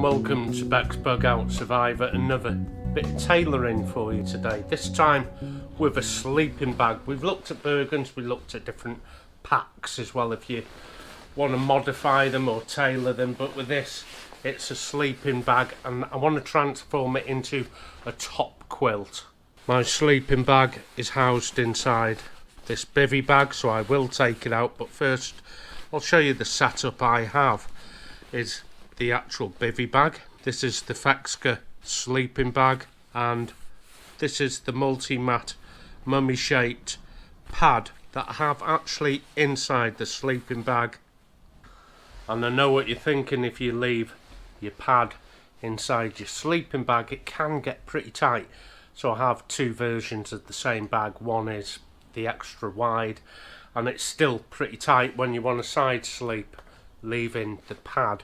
welcome to bexbugoutsurvivor. Another bit of tailoring for you today, this time with a sleeping bag. We've looked at Bergens, we looked at different packs as well if you want to modify them or tailor them, but with this it's a sleeping bag and I want to transform it into a top quilt. My sleeping bag is housed inside this bivvy bag, so I will take it out, but first I'll show you the setup I have. Is the actual bivvy bag. This is the Thnx sleeping bag, and this is the multi-mat mummy shaped pad that I have actually inside the sleeping bag. And I know what you're thinking, if you leave your pad inside your sleeping bag it can get pretty tight, so I have two versions of the same bag. One is the extra wide and it's still pretty tight when you want to side sleep, leaving the pad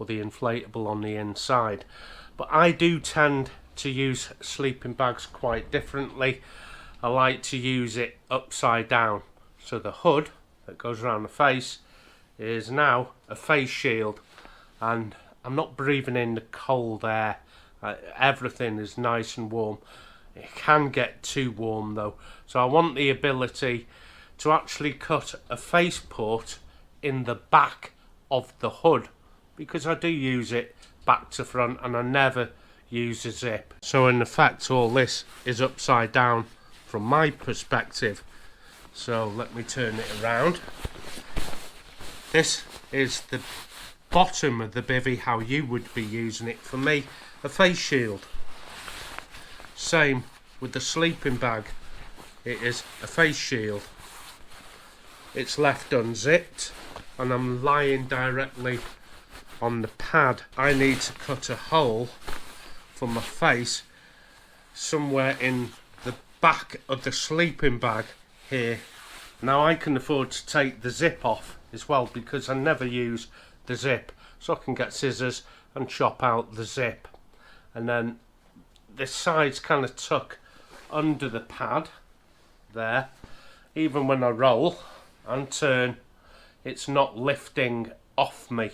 or the inflatable on the inside. But I do tend to use sleeping bags quite differently. I like to use it upside down, so the hood that goes around the face is now a face shield, and I'm not breathing in the cold air. Everything is nice and warm. It can get too warm though, so I want the ability to actually cut a face port in the back of the hood, because I do use it back to front and I never use a zip. So in effect all this is upside down from my perspective. So let me turn it around. This is the bottom of the bivvy, how you would be using it. For me, a face shield. Same with the sleeping bag, it is a face shield. It's left unzipped and I'm lying directly on the pad. I need to cut a hole for my face somewhere in the back of the sleeping bag here. Now I can afford to take the zip off as well, because I never use the zip, so I can get scissors and chop out the zip. And then this side's kind of tuck under the pad there. Even when I roll and turn, it's not lifting off me,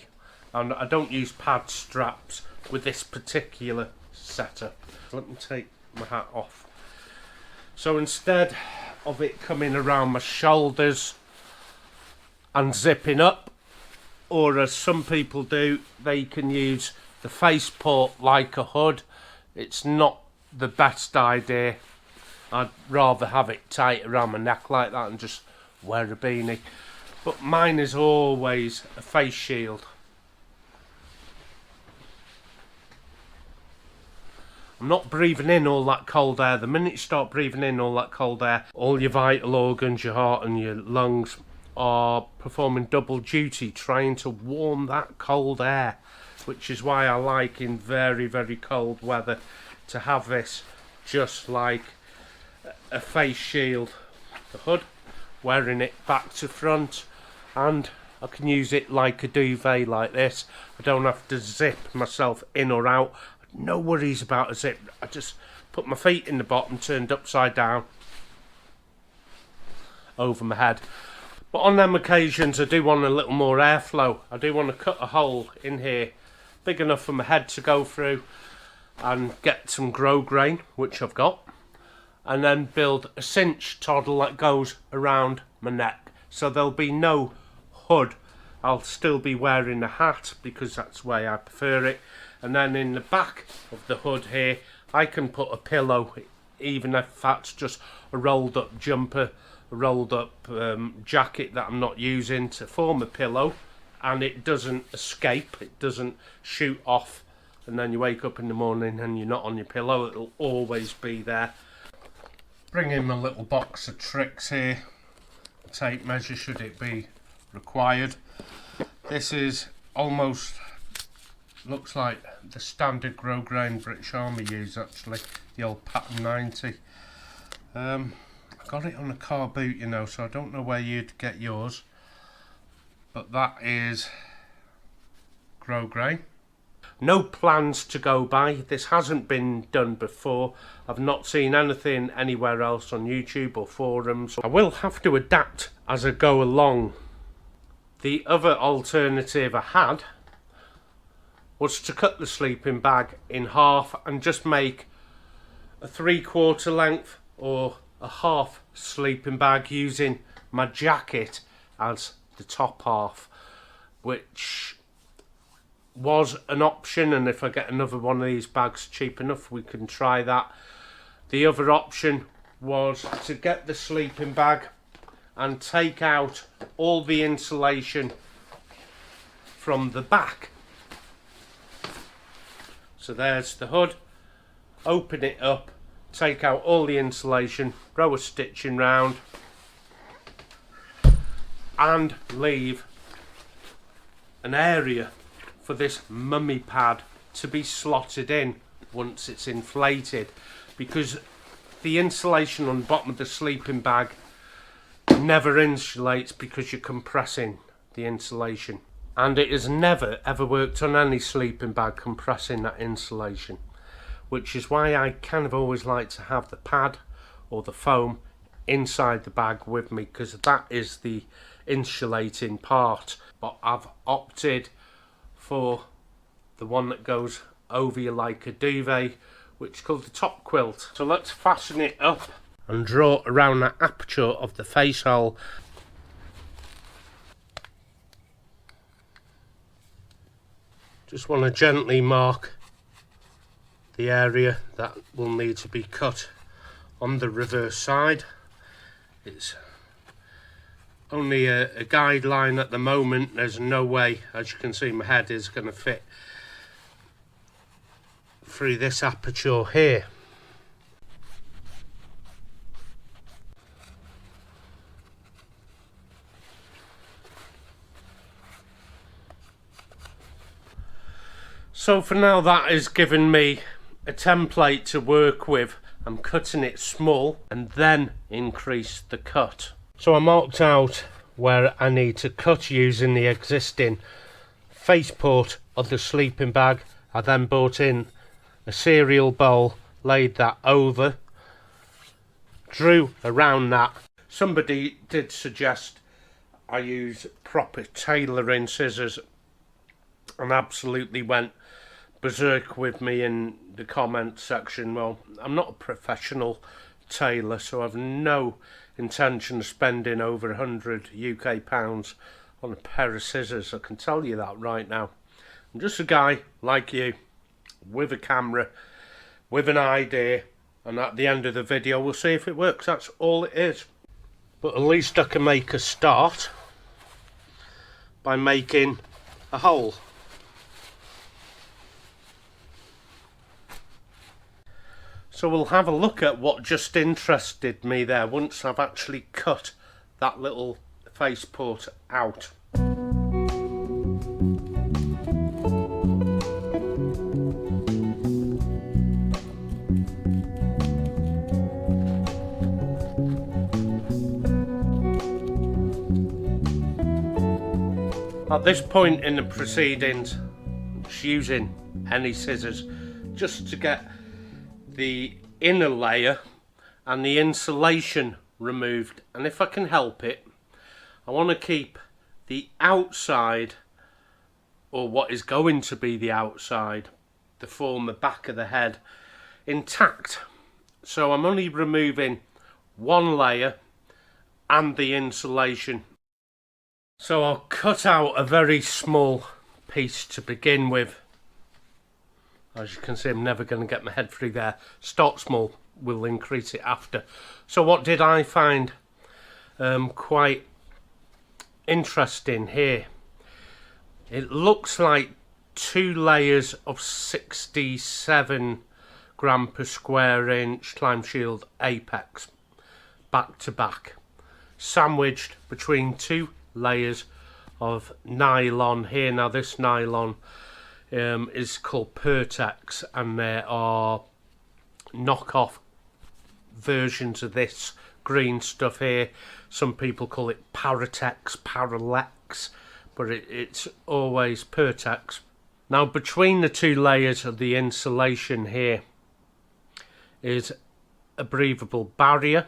and I don't use pad straps with this particular setup. Let me take my hat off. So instead of it coming around my shoulders and zipping up, or as some people do, they can use the face port like a hood, it's not the best idea. I'd rather have it tight around my neck like that and just wear a beanie. But mine is always a face shield. I'm not breathing in all that cold air. The minute you start breathing in all that cold air, all your vital organs, your heart and your lungs are performing double duty, trying to warm that cold air, which is why I like in very, very cold weather to have this just like a face shield. The hood, wearing it back to front, and I can use it like a duvet like this. I don't have to zip myself in or out. No worries about a zip. I just put my feet in the bottom, turned upside down over my head. But on them occasions I do want a little more airflow. I do want to cut a hole in here big enough for my head to go through and get some grow grain, which I've got, and then build a cinch toddle that goes around my neck, so there'll be no hood. I'll still be wearing a hat because that's the way I prefer it, and then in the back of the hood here I can put a pillow, even if that's just a rolled up jumper, a rolled up jacket that I'm not using, to form a pillow, and it doesn't escape, it doesn't shoot off and then you wake up in the morning and you're not on your pillow. It'll always be there. Bring in my little box of tricks here, tape measure should it be required. This is almost, looks like the standard grow grain British Army use, actually, the old pattern 90. I got it on a car boot, you know, so I don't know where you'd get yours, but that is grow grain. No plans to go by. This hasn't been done before. I've not seen anything anywhere else on YouTube or forums. I will have to adapt as I go along. The other alternative I had was to cut the sleeping bag in half and just make a 3/4 length or a half sleeping bag using my jacket as the top half, which was an option, and if I get another one of these bags cheap enough we can try that. The other option was to get the sleeping bag and take out all the insulation from the back. So there's the hood, open it up, take out all the insulation, row a stitching round and leave an area for this mummy pad to be slotted in once it's inflated, because the insulation on the bottom of the sleeping bag never insulates because you're compressing the insulation, and it has never ever worked on any sleeping bag compressing that insulation, which is why I kind of always like to have the pad or the foam inside the bag with me, because that is the insulating part. But I've opted for the one that goes over you like a duvet, which is called the top quilt. So let's fasten it up and draw around the aperture of the face hole. Just want to gently mark the area that will need to be cut on the reverse side. It's only a guideline at the moment. There's no way, as you can see, my head is going to fit through this aperture here. So for now, that has given me a template to work with. I'm cutting it small and then increase the cut. So I marked out where I need to cut using the existing faceport of the sleeping bag. I then brought in a cereal bowl, laid that over, drew around that. Somebody did suggest I use proper tailoring scissors and absolutely went berserk with me in the comment section. Well, I'm not a professional tailor, so I've no intention of spending over 100 UK pounds on a pair of scissors. I can tell you that right now. I'm just a guy like you with a camera, with an idea, and at the end of the video we'll see if it works. That's all it is. But at least I can make a start by making a hole. So we'll have a look at what just interested me there once I've actually cut that little faceport out. At this point in the proceedings, I'm just using any scissors just to get the inner layer and the insulation removed, and if I can help it, I want to keep the outside, or what is going to be the outside, the former back of the head, intact. So I'm only removing one layer and the insulation. So I'll cut out a very small piece to begin with. As you can see, I'm never going to get my head through there. Start small, we'll increase it after. So what did I find quite interesting here? It looks like 2 layers of 67 gram per square inch Climb Shield Apex, back to back, sandwiched between 2 layers of nylon here. Now this nylon is called Thnx, and there are knockoff versions of this green stuff here. Some people call it Paratex, Paralex, but it's always Thnx. Now between the 2 layers of the insulation here is a breathable barrier.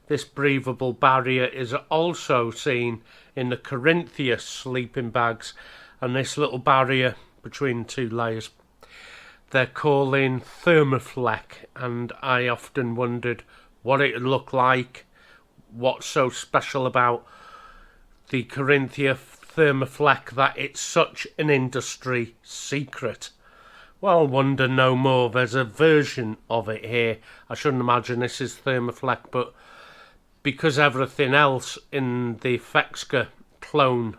This breathable barrier is also seen in the Corinthians sleeping bags, and this little barrier between two layers. They're calling Thermoflex, and I often wondered what it would look like, what's so special about the Corinthia Thermoflex that it's such an industry secret. Well, wonder no more. There's a version of it here. I shouldn't imagine this is Thermoflex, but because everything else in the Thnx clone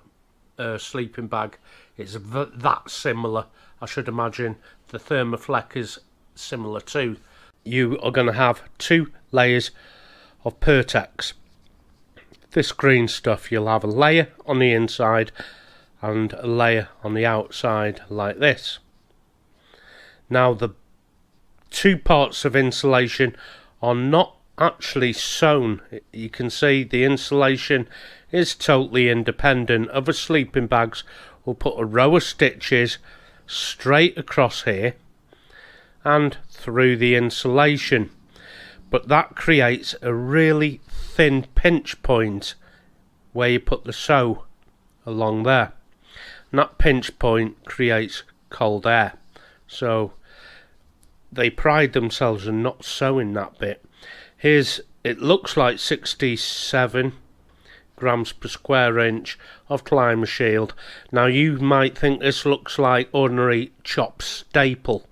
sleeping bag is that similar, I should imagine the Thermoflex is similar too. You are going to have 2 layers of Thnx. This green stuff, you'll have a layer on the inside and a layer on the outside like this. Now the 2 parts of insulation are not actually sewn. You can see the insulation is totally independent. Other sleeping bags will put a row of stitches straight across here and through the insulation, but that creates a really thin pinch point where you put the sew along there, and that pinch point creates cold air, so they pride themselves in not sewing that bit. Here's, it looks like 67 grams per square inch of climber shield. Now you might think this looks like ordinary chopped staple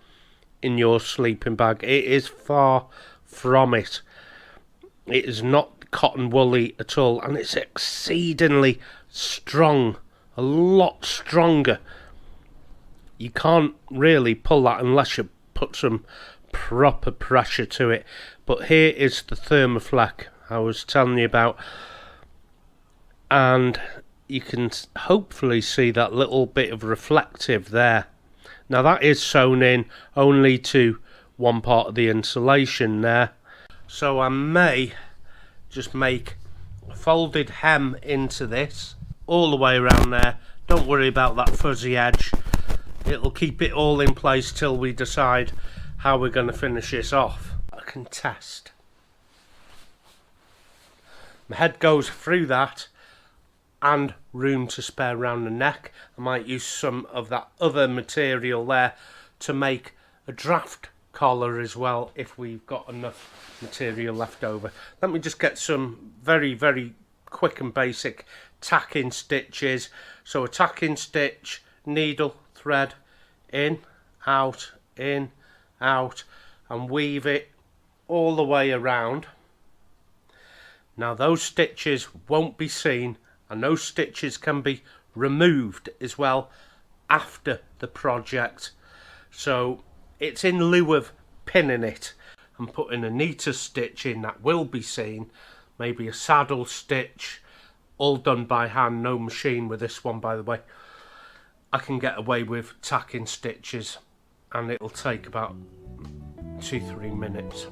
in your sleeping bag. It is far from it. It is not cotton woolly at all, and it's exceedingly strong, a lot stronger. You can't really pull that unless you put some proper pressure to it. But here is the Thermoflex I was telling you about, and you can hopefully see that little bit of reflective there. Now that is sewn in only to one part of the insulation there, so I may just make a folded hem into this all the way around there. Don't worry about that fuzzy edge, it'll keep it all in place till we decide how we're going to finish this off. I can test. My head goes through that, and room to spare around the neck. I might use some of that other material there to make a draft collar as well if we've got enough material left over. Let me just get some very quick and basic tacking stitches. So a tacking stitch, needle, thread, in, out, and weave it all the way around. Now those stitches won't be seen, and those stitches can be removed as well after the project, so it's in lieu of pinning it and putting a neater stitch in that will be seen, maybe a saddle stitch, all done by hand, no machine with this one by the way. I can get away with tacking stitches and it'll take about 2-3 minutes.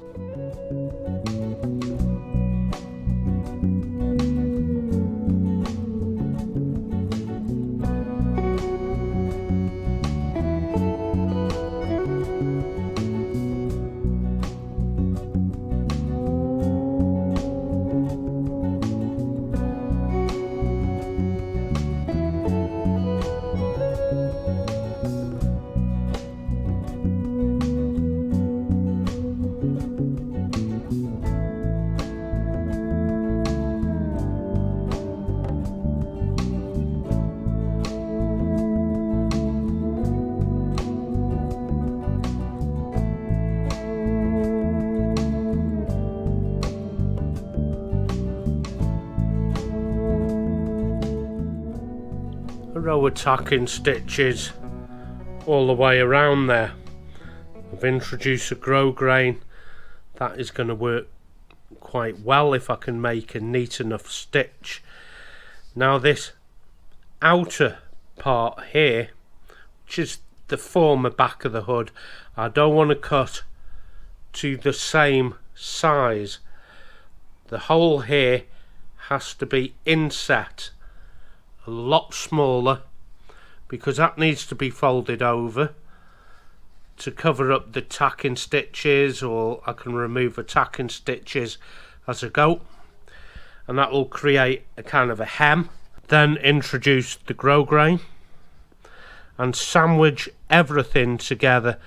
A row of tacking stitches all the way around there. I've introduced a grosgrain. That is going to work quite well if I can make a neat enough stitch. Now this outer part here, which is the former back of the hood, I don't want to cut to the same size. The hole here has to be inset a lot smaller because that needs to be folded over to cover up the tacking stitches, or I can remove the tacking stitches as I go, and that will create a kind of a hem. Then introduce the grosgrain, and sandwich everything together,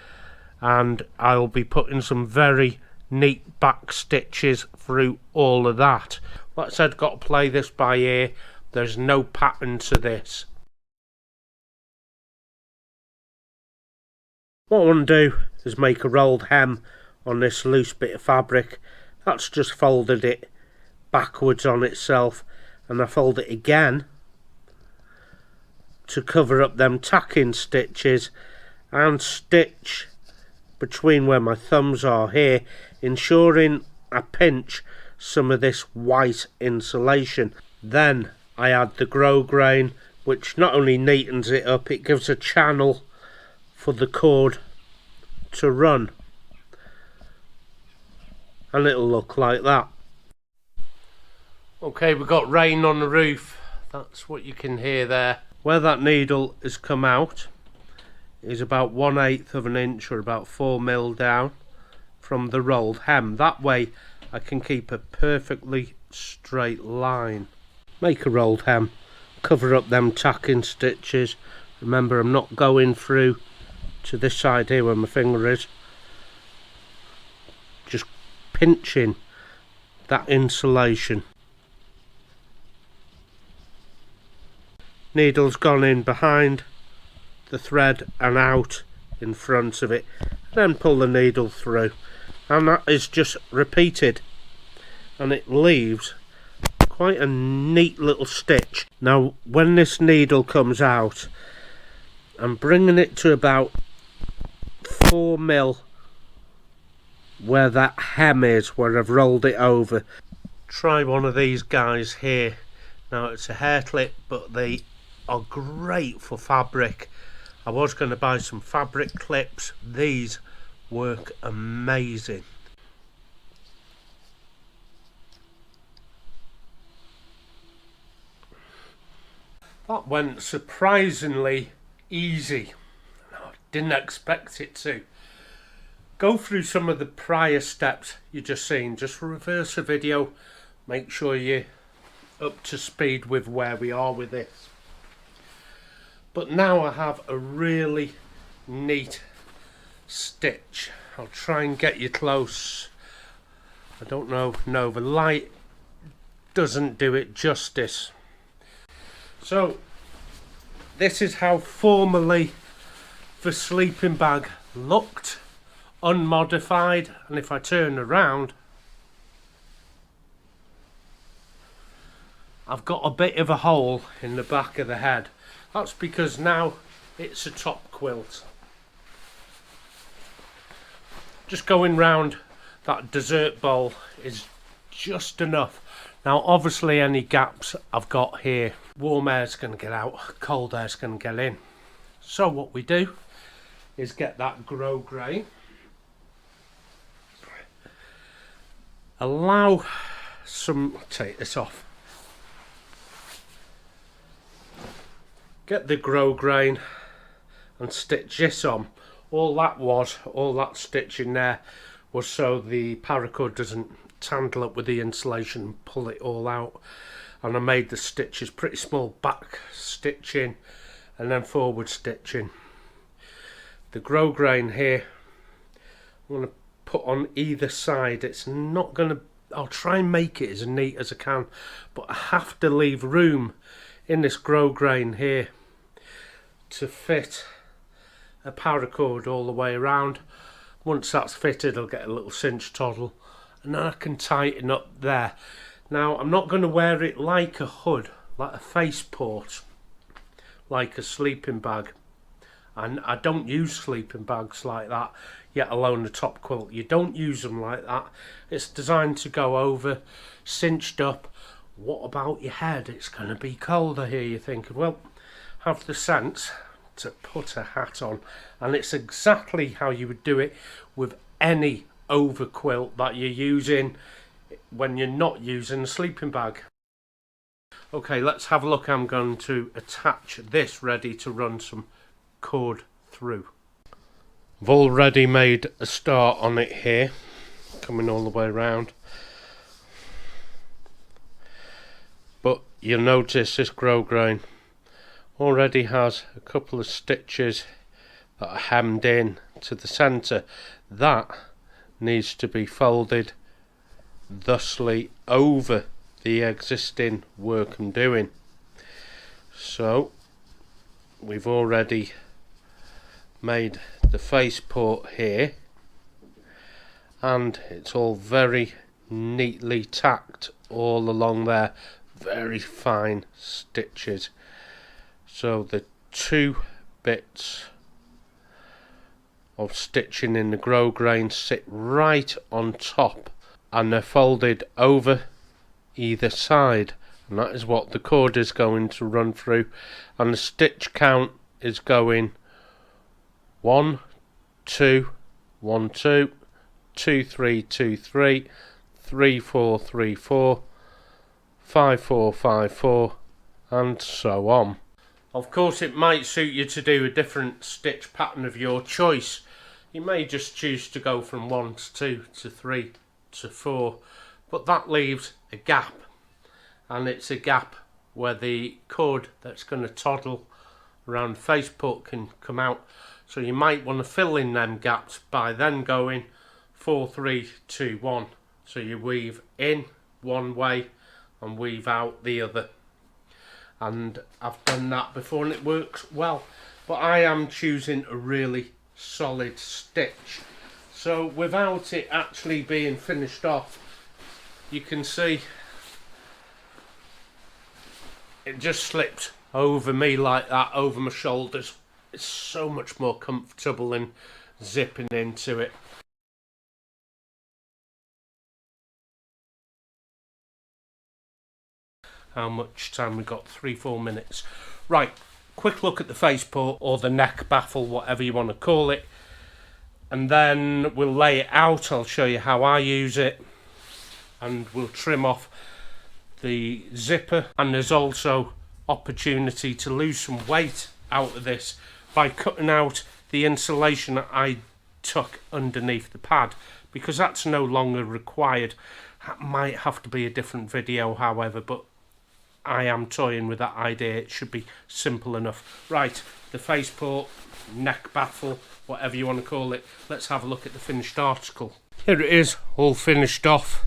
and I'll be putting some very neat back stitches through all of that. Like I said, got to play this by ear. There's no pattern to this. What I want to do is make a rolled hem on this loose bit of fabric. That's just folded it backwards on itself, and I fold it again to cover up them tacking stitches and stitch between where my thumbs are here, ensuring I pinch some of this white insulation. Then I add the grosgrain, which not only neatens it up, it gives a channel for the cord to run, and it'll look like that. Okay, we've got rain on the roof. That's what you can hear there. Where that needle has come out is about 1/8 of an inch, or about 4mm down from the rolled hem. That way I can keep a perfectly straight line. Make a rolled hem, cover up them tacking stitches. Remember, I'm not going through to this side here where my finger is, just pinching that insulation. Needle's gone in behind the thread and out in front of it, then pull the needle through, and that is just repeated, and it leaves quite a neat little stitch. Now when this needle comes out, I'm bringing it to about 4mm where that hem is, where I've rolled it over. Try one of these guys here. Now it's a hair clip, but they are great for fabric. I was going to buy some fabric clips. These work amazing. That went surprisingly easy. I didn't expect it to. Go through some of the prior steps you just seen. Just reverse the video. Make sure you're up to speed with where we are with this. But now I have a really neat stitch. I'll try and get you close. I don't know, no, the light doesn't do it justice. So this is how formerly the sleeping bag looked, unmodified, and if I turn around, I've got a bit of a hole in the back of the head. That's because now it's a top quilt. Just going round that dessert bowl is just enough. Now obviously any gaps I've got here, warm air's going to get out, cold air's going to get in. So what we do is get that grosgrain, allow some, take this off, get the grosgrain and stitch this on. All that stitching there was so the paracord doesn't tangle up with the insulation and pull it all out. And I made the stitches pretty small, back stitching and then forward stitching. The grosgrain here I'm going to put on either side. It's not going to, I'll try and make it as neat as I can, but I have to leave room in this grosgrain here to fit a paracord all the way around. Once that's fitted, I'll get a little cinch toddle and then I can tighten up there. Now I'm not going to wear it like a hood, like a faceport, like a sleeping bag, and I don't use sleeping bags like that, yet alone the top quilt. You don't use them like that. It's designed to go over, cinched up. What about your head? It's going to be colder here, you're thinking. Well, have the sense to put a hat on, and it's exactly how you would do it with any over quilt that you're using when you're not using a sleeping bag. Okay, let's have a look. I'm going to attach this ready to run some cord through. I've already made a start on it here, coming all the way around, but you'll notice this grosgrain already has a couple of stitches that are hemmed in to the centre. That needs to be folded thusly over the existing work I'm doing. So we've already made the faceport here, and it's all very neatly tacked all along there, very fine stitches. So the two bits of stitching in the grosgrain sit right on top, and they're folded over either side, and that is what the cord is going to run through. And the stitch count is going 1 2 1 2 2 3 2 3 3 4 3 4 5 4 5 4 and so on. Of course, it might suit you to do a different stitch pattern of your choice. You may just choose to go from 1 to 2 to 3 to 4, but that leaves a gap, and it's a gap where the cord that's going to toddle around the faceport can come out. So you might want to fill in them gaps by then going 4 3 2 1. So you weave in one way and weave out the other. And I've done that before and it works well. But I am choosing a really solid stitch. So without it actually being finished off, you can see it just slipped over me like that, over my shoulders. It's so much more comfortable than zipping into it. How much time we got? 3-4 minutes. Right, quick look at the faceport or the neck baffle, whatever you want to call it, and then we'll lay it out. I'll show you how I use it, and we'll trim off the zipper. And there's also opportunity to lose some weight out of this by cutting out the insulation that I took underneath the pad, because that's no longer required. That might have to be a different video, however, but I am toying with that idea. It should be simple enough. Right, the faceport, neck baffle, whatever you want to call it. Let's have a look at the finished article. Here it is, all finished off.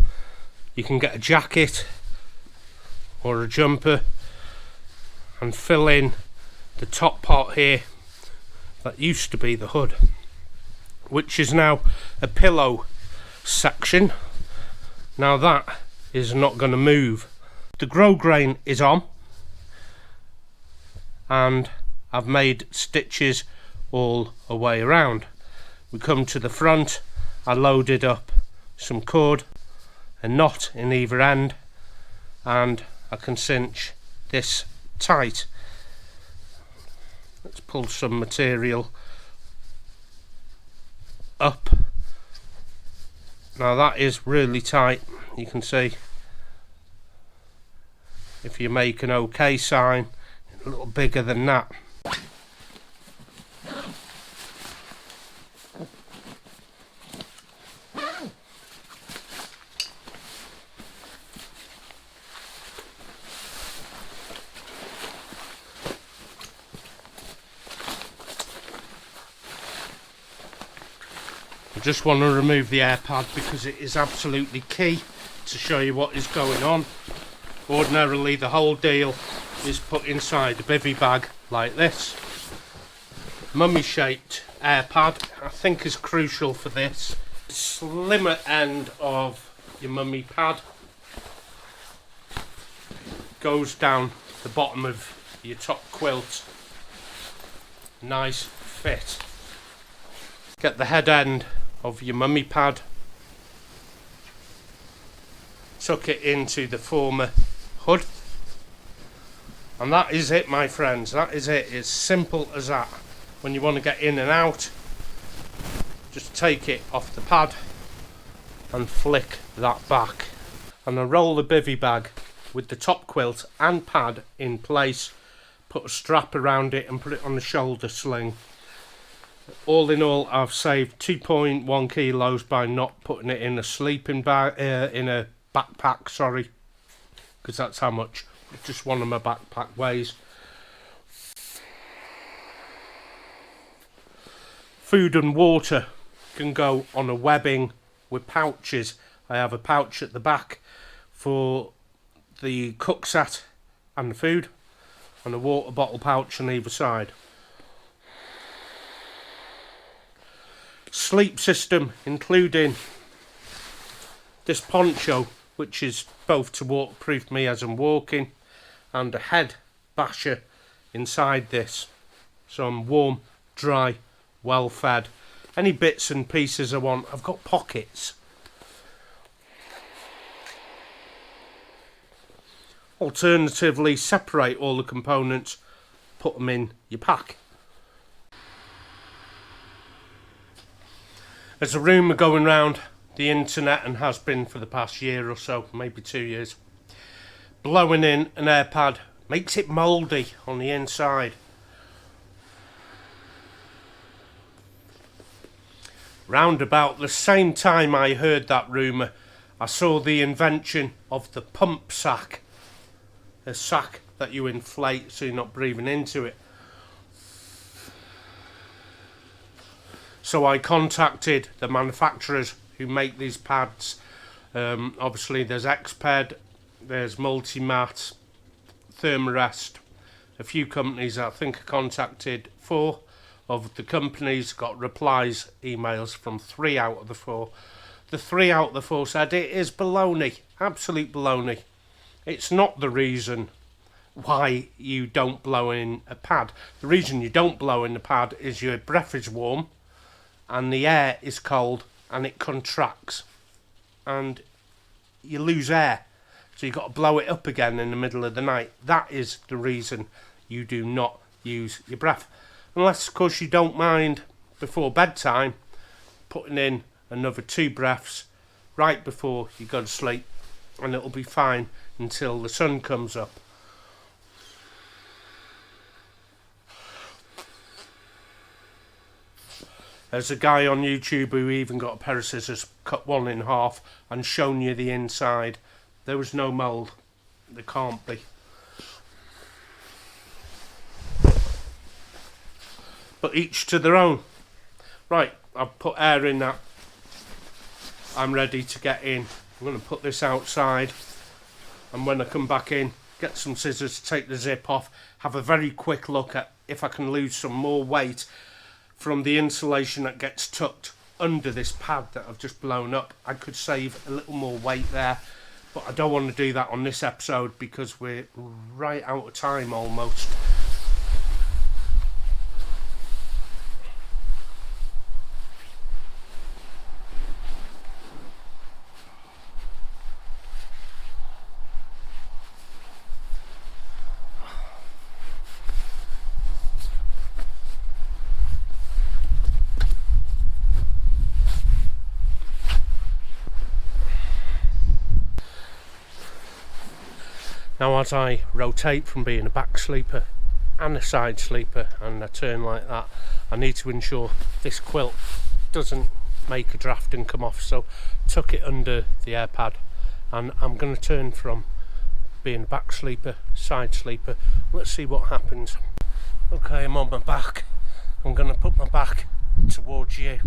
You can get a jacket or a jumper and fill in the top part here that used to be the hood, which is now a pillow section. Now that is not going to move. The grosgrain is on, and I've made stitches all the way around. We come to the front, I loaded up some cord, a knot in either end, and I can cinch this tight. Let's pull some material up. Now that is really tight, you can see. If you make an OK sign, a little bigger than that. I just want to remove the air pad because it is absolutely key to show you what is going on. Ordinarily the whole deal is put inside a bivvy bag like this. Mummy shaped air pad I think is crucial for this. The slimmer end of your mummy pad goes down the bottom of your top quilt. Nice fit. Get the head end of your mummy pad, tuck it into the former hood, and that is it, my friends. That is it. It's simple as that. When you want to get in and out, just take it off the pad and flick that back, and I roll the bivvy bag with the top quilt and pad in place, put a strap around it and put it on the shoulder sling. All in all, I've saved 2.1 kilos by not putting it in a sleeping bag, in a backpack, sorry, because that's how much just one of my backpack weighs. food and water can go on a webbing with pouches. I have a pouch at the back for the cook set and the food, and a water bottle pouch on either side. Sleep system, including this poncho, which is both to waterproof me as I'm walking, and a head basher inside this, so I'm warm, dry, well fed. Any bits and pieces I want, I've got pockets. Alternatively, separate all the components, put them in your pack. There's a rumour going round the internet, and has been for the past year or so, maybe 2 years, blowing in an air pad makes it mouldy on the inside. Round about the same time I heard that rumour, I saw the invention of the pump sack. A sack that you inflate so you're not breathing into it. So I contacted the manufacturers who make these pads. Obviously there's Xped, there's Multimat, Thermarest, a few companies. I think I contacted 4 of the companies, got replies, emails from 3 out of the 4. The 3 out of the 4 said it is baloney, absolute baloney. It's not the reason why you don't blow in a pad. The reason you don't blow in the pad is your breath is warm and the air is cold and it contracts and you lose air. So you've got to blow it up again in the middle of the night. That is the reason you do not use your breath. Unless, of course, you don't mind before bedtime putting in another 2 breaths right before you go to sleep, and it'll be fine until the sun comes up. There's a guy on YouTube who even got a pair of scissors, cut one in half and shown you the inside. There was no mould. There can't be. But each to their own. Right, I've put air in that. I'm ready to get in. I'm going to put this outside, and when I come back in, get some scissors to take the zip off, have a very quick look at if I can lose some more weight from the insulation that gets tucked under this pad that I've just blown up. I could save a little more weight there, but I don't want to do that on this episode because we're right out of time almost. Now as I rotate from being a back sleeper and a side sleeper and I turn like that, I need to ensure this quilt doesn't make a draft and come off, so tuck it under the air pad, and I'm going to turn from being a back sleeper, side sleeper. Let's see what happens. Okay, I'm on my back. I'm going to put my back towards you.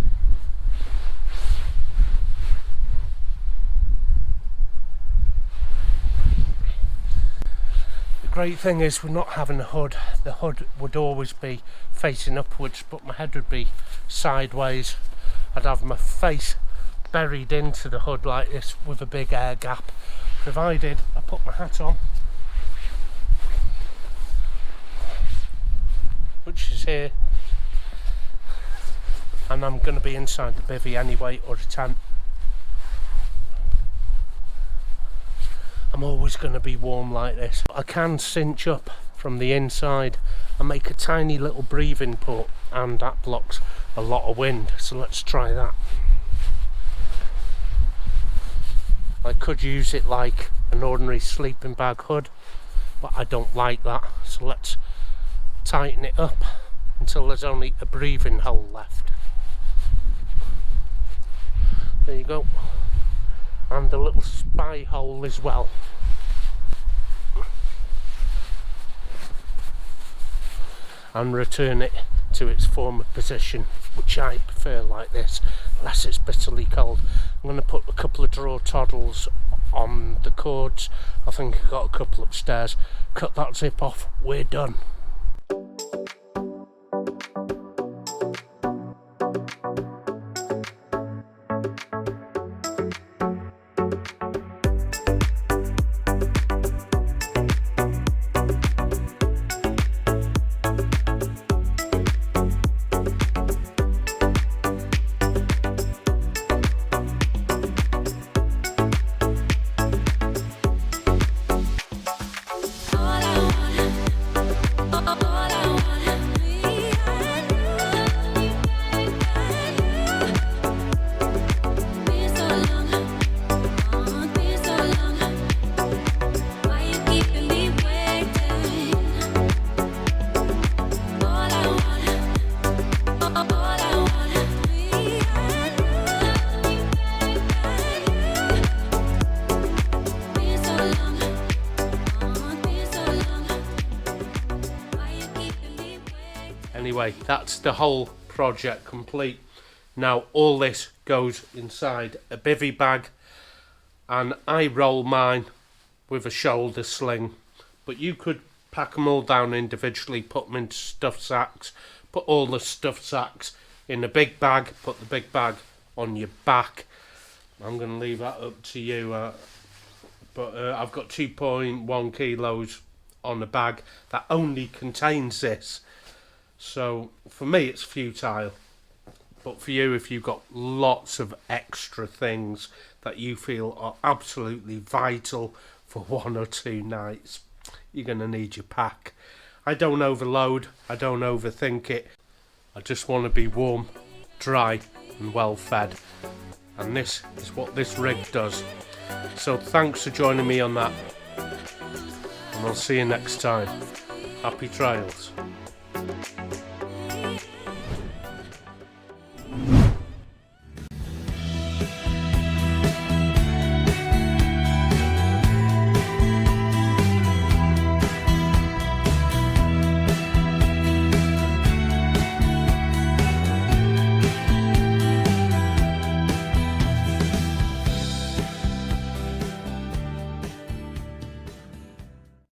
Great thing is we're not having a hood. The hood would always be facing upwards, but my head would be sideways. I'd have my face buried into the hood like this with a big air gap, provided I put my hat on, which is here, and I'm going to be inside the bivvy anyway, or a tent. I'm always going to be warm like this. I can cinch up from the inside and make a tiny little breathing port, and that blocks a lot of wind, so let's try that. I could use it like an ordinary sleeping bag hood, but I don't like that, so let's tighten it up until there's only a breathing hole left. There you go. And a little spy hole as well. And return it to its former position, which I prefer like this, unless it's bitterly cold. I'm going to put a couple of draw toddles on the cords. I think I've got a couple upstairs. Cut that zip off, we're done. Anyway, that's the whole project complete. Now all this goes inside a bivvy bag, and I roll mine with a shoulder sling, but you could pack them all down individually, put them into stuff sacks, put all the stuff sacks in a big bag, put the big bag on your back. I'm going to leave that up to you, but I've got 2.1 kilos on a bag that only contains this. So for me it's futile, but for you, if you've got lots of extra things that you feel are absolutely vital for 1 or 2 nights, you're going to need your pack. I don't overload, I don't overthink it, I just want to be warm, dry and well fed, and this is what this rig does. So thanks for joining me on that, and I'll see you next time. Happy trails.